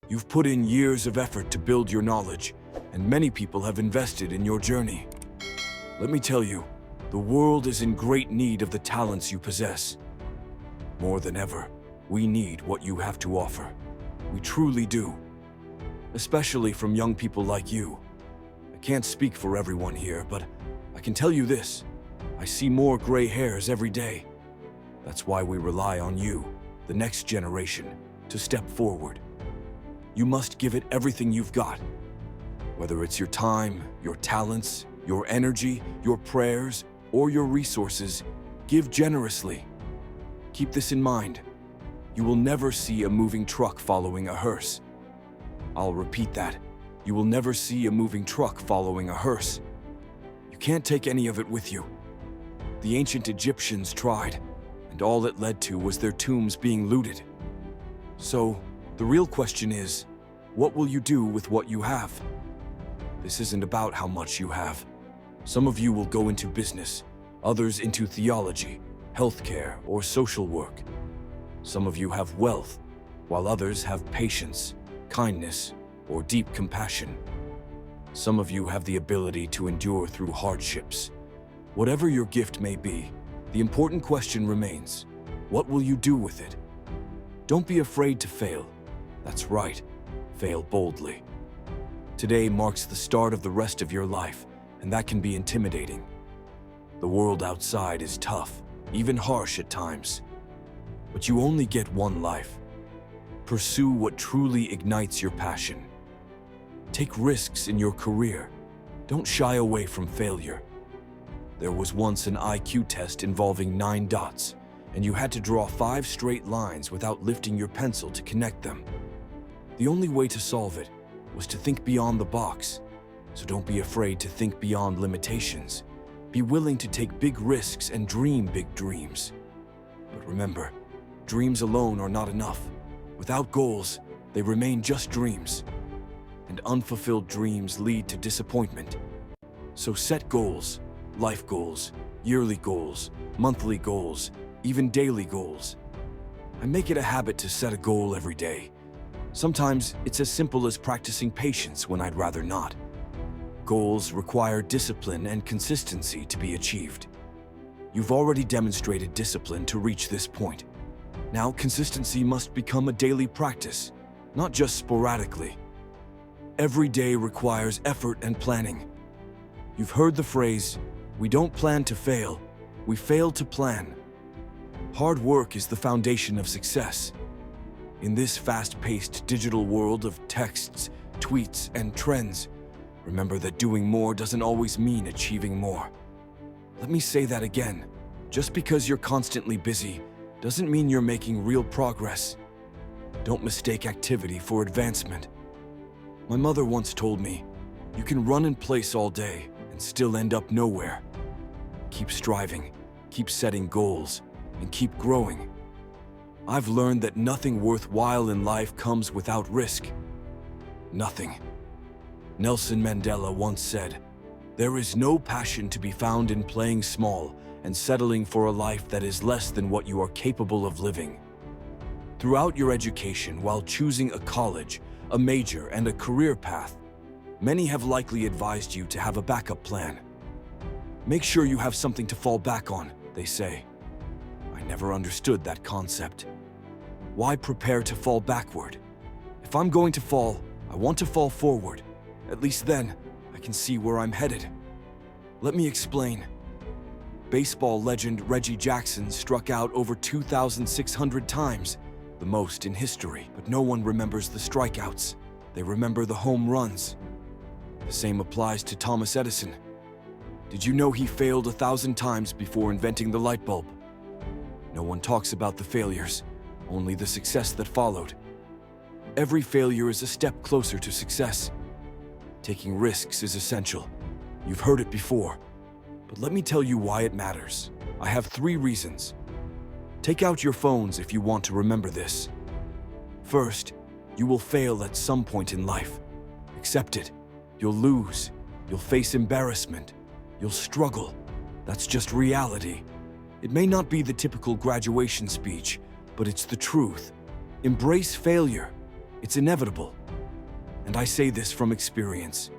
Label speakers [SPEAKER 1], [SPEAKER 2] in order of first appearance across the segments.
[SPEAKER 1] You've put in years of effort to build your knowledge, and many people have invested in your journey. Let me tell you, the world is in great need of the talents you possess. More than ever, we need what you have to offer. We truly do. Especially from young people like you. I can't speak for everyone here, but I can tell you this. I see more gray hairs every day. That's why we rely on you, the next generation, to step forward. You must give it everything you've got. Whether it's your time, your talents, your energy, your prayers, or your resources, give generously. Keep this in mind. You will never see a moving truck following a hearse. I'll repeat that. You will never see a moving truck following a hearse. You can't take any of it with you. The ancient Egyptians tried, and all it led to was their tombs being looted. So, the real question is, what will you do with what you have? This isn't about how much you have. Some of you will go into business, others into theology, healthcare, or social work. Some of you have wealth, while others have patience, kindness, or deep compassion. Some of you have the ability to endure through hardships. Whatever your gift may be, the important question remains, what will you do with it? Don't be afraid to fail. That's right, fail boldly. Today marks the start of the rest of your life, and that can be intimidating. The world outside is tough, even harsh at times. But you only get one life. Pursue what truly ignites your passion. Take risks in your career. Don't shy away from failure. There was once an IQ test involving 9 dots, and you had to draw 5 straight lines without lifting your pencil to connect them. The only way to solve it was to think beyond the box. So don't be afraid to think beyond limitations. Be willing to take big risks and dream big dreams. But remember, dreams alone are not enough. Without goals, they remain just dreams. And unfulfilled dreams lead to disappointment. So set goals, life goals, yearly goals, monthly goals, even daily goals. I make it a habit to set a goal every day. Sometimes it's as simple as practicing patience when I'd rather not. Goals require discipline and consistency to be achieved. You've already demonstrated discipline to reach this point. Now consistency must become a daily practice, not just sporadically. Every day requires effort and planning. You've heard the phrase, we don't plan to fail, we fail to plan. Hard work is the foundation of success. In this fast-paced digital world of texts, tweets, and trends, remember that doing more doesn't always mean achieving more. Let me say that again. Just because you're constantly busy doesn't mean you're making real progress. Don't mistake activity for advancement. My mother once told me, you can run in place all day and still end up nowhere. Keep striving, keep setting goals, and keep growing. I've learned that nothing worthwhile in life comes without risk. Nothing. Nelson Mandela once said, "There is no passion to be found in playing small and settling for a life that is less than what you are capable of living." Throughout your education, while choosing a college, a major, and a career path, many have likely advised you to have a backup plan. Make sure you have something to fall back on, they say. I never understood that concept. Why prepare to fall backward? If I'm going to fall, I want to fall forward. At least then, I can see where I'm headed. Let me explain. Baseball legend Reggie Jackson struck out over 2,600 times, the most in history. But no one remembers the strikeouts. They remember the home runs. The same applies to Thomas Edison. Did you know he failed 1,000 times before inventing the light bulb? No one talks about the failures, only the success that followed. Every failure is a step closer to success. Taking risks is essential. You've heard it before. But let me tell you why it matters. I have 3 reasons. Take out your phones if you want to remember this. First, you will fail at some point in life. Accept it. You'll lose. You'll face embarrassment. You'll struggle. That's just reality. It may not be the typical graduation speech, but it's the truth. Embrace failure. It's inevitable. And I say this from experience.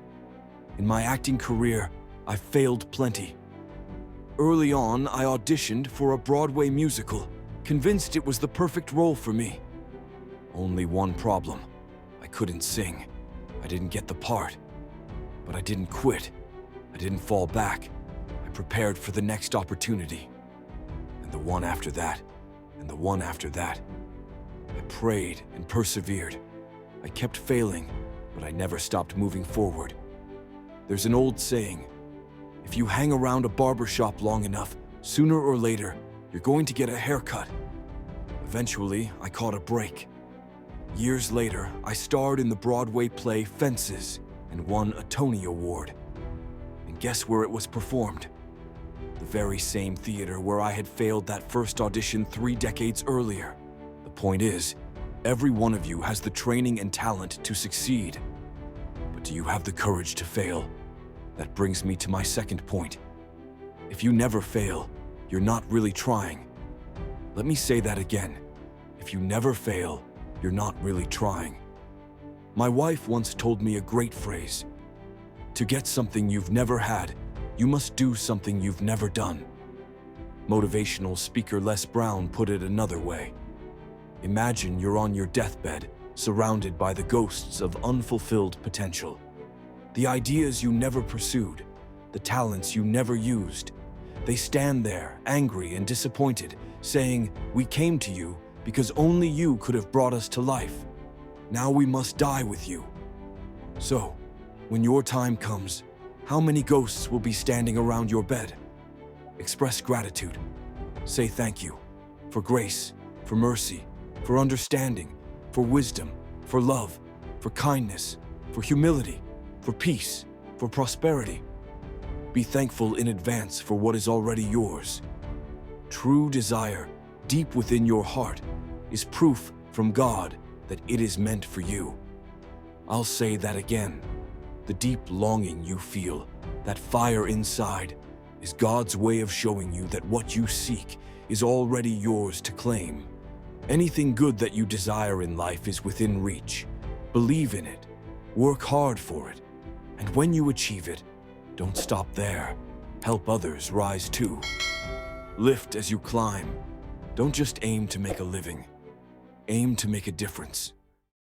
[SPEAKER 1] In my acting career, I've failed plenty. Early on, I auditioned for a Broadway musical, convinced it was the perfect role for me. Only one problem. I couldn't sing. I didn't get the part. But I didn't quit. I didn't fall back. I prepared for the next opportunity. And the one after that, and the one after that. I prayed and persevered. I kept failing, but I never stopped moving forward. There's an old saying, if you hang around a barber shop long enough, sooner or later, you're going to get a haircut. Eventually, I caught a break. Years later, I starred in the Broadway play Fences and won a Tony Award. And guess where it was performed? The very same theater where I had failed that first audition 3 decades earlier. The point is, every one of you has the training and talent to succeed. But do you have the courage to fail? That brings me to my second point. If you never fail, you're not really trying. Let me say that again. If you never fail, you're not really trying. My wife once told me a great phrase. To get something you've never had, you must do something you've never done. Motivational speaker Les Brown put it another way. Imagine you're on your deathbed, surrounded by the ghosts of unfulfilled potential. The ideas you never pursued, the talents you never used. They stand there, angry and disappointed, saying, "We came to you because only you could have brought us to life. Now we must die with you." So, when your time comes, how many ghosts will be standing around your bed? Express gratitude. Say thank you for grace, for mercy, for understanding, for wisdom, for love, for kindness, for humility, for peace, for prosperity. Be thankful in advance for what is already yours. True desire, deep within your heart, is proof from God that it is meant for you. I'll say that again. The deep longing you feel, that fire inside, is God's way of showing you that what you seek is already yours to claim. Anything good that you desire in life is within reach. Believe in it. Work hard for it. And when you achieve it, don't stop there. Help others rise too. Lift as you climb. Don't just aim to make a living. Aim to make a difference.